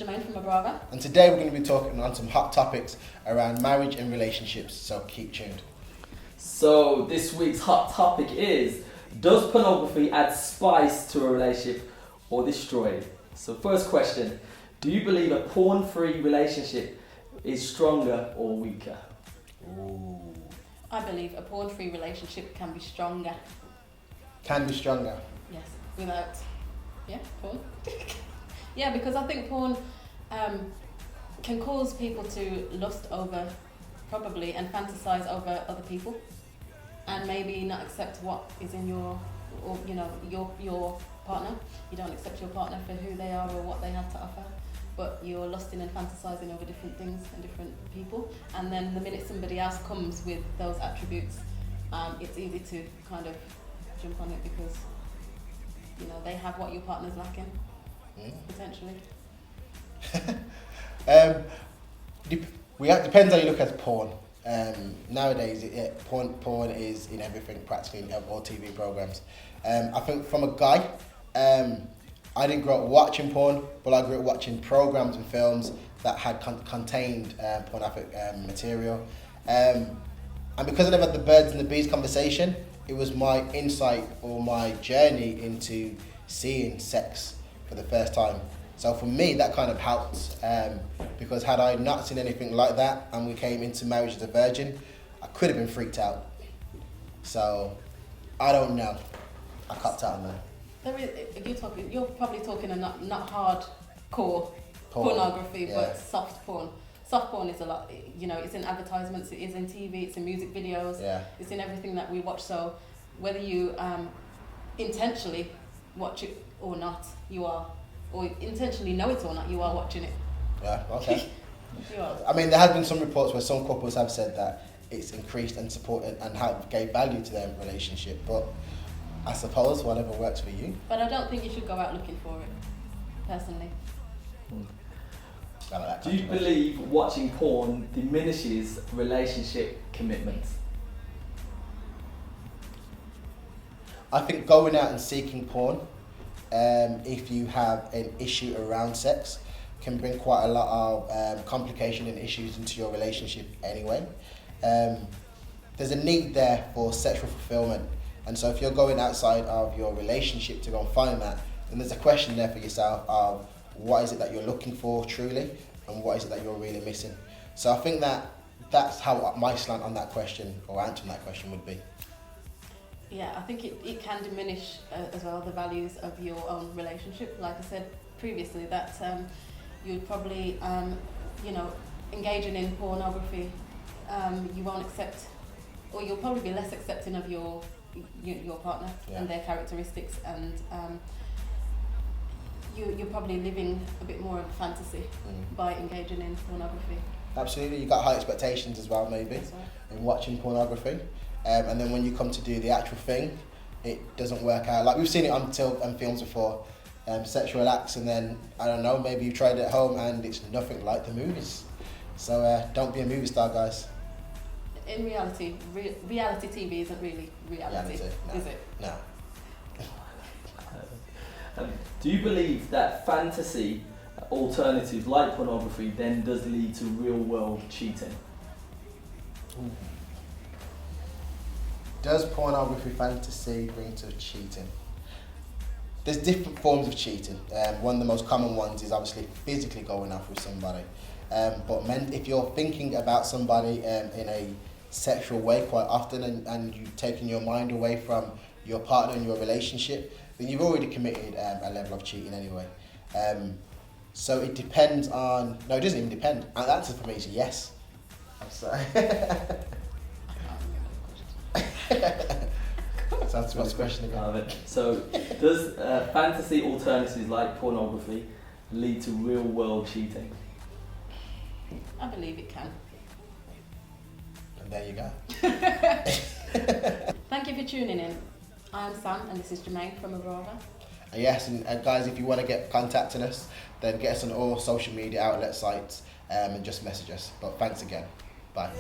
Jermaine from Abravah. And today we're going to be talking on some hot topics around marriage and relationships, so keep tuned. So this week's hot topic is, does pornography add spice to a relationship or destroy it? So first question, do you believe a porn-free relationship is stronger or weaker? Ooh. I believe a porn-free relationship can be stronger. Can be stronger. Yes, without, porn. Yeah, because I think porn can cause people to lust over, probably, and fantasize over other people, and maybe not accept what is in your partner. You don't accept your partner for who they are or what they have to offer, but you're lusting and fantasizing over different things and different people. And then the minute somebody else comes with those attributes, it's easy to kind of jump on it because they have what your partner's lacking, potentially. Depends how you look at porn. Nowadays, porn is in everything, practically in all TV programs. I think from a guy, I didn't grow up watching porn, but I grew up watching programs and films that had contained pornographic material. And because I never had the birds and the bees conversation, it was my insight or my journey into seeing sex for the first time. So for me, that kind of helped, because had I not seen anything like that and we came into marriage as a virgin, I could have been freaked out. So I don't know. I copped out on that. You're probably talking a not hardcore pornography, but soft porn. Soft porn is a lot, it's in advertisements, it is in TV, it's in music videos, it's in everything that we watch. So whether you intentionally watch it or not, you are, or intentionally know it or not, you are watching it. Yeah, okay. You are. I mean, there have been some reports where some couples have said that it's increased and supported and have gave value to their relationship, but I suppose whatever works for you. But I don't think you should go out looking for it, personally. Do you believe watching porn diminishes relationship commitment? I think going out and seeking porn, if you have an issue around sex, can bring quite a lot of complication and issues into your relationship anyway. There's a need there for sexual fulfillment, and so if you're going outside of your relationship to go and find that, then there's a question there for yourself of what is it that you're looking for truly, and what is it that you're really missing. So I think that's how my slant on that question, or answering that question, would be. Yeah, I think it can diminish as well the values of your own relationship. Like I said previously, that you'd probably, engaging in pornography, you won't accept, or you'll probably be less accepting of your partner and their characteristics, and you're probably living a bit more of a fantasy by engaging in pornography. Absolutely, you got high expectations as well, maybe, in watching pornography. And then when you come to do the actual thing, it doesn't work out. Like we've seen it on films before, sexual acts, and then, I don't know, maybe you tried it at home and it's nothing like the movies. So don't be a movie star, guys. In reality, reality TV isn't really reality, no. is it? No. Do you believe that fantasy alternatives like pornography then does lead to real world cheating? Ooh. Does pornography fantasy bring to cheating? There's different forms of cheating. One of the most common ones is obviously physically going off with somebody. But if you're thinking about somebody in a sexual way quite often, and you're taking your mind away from your partner and your relationship, then you've already committed a level of cheating anyway. So it depends on... No, it doesn't even depend. And the answer for me is yes. I'm sorry. So that's what's the question again. So does fantasy alternatives like pornography lead to real world cheating? I believe it can. And there you go. Thank you for tuning in. I am Sam and this is Jermaine from Abravah. Yes, and guys, if you want to get contacting us, then get us on all social media outlet sites and just message us. But thanks again. Bye.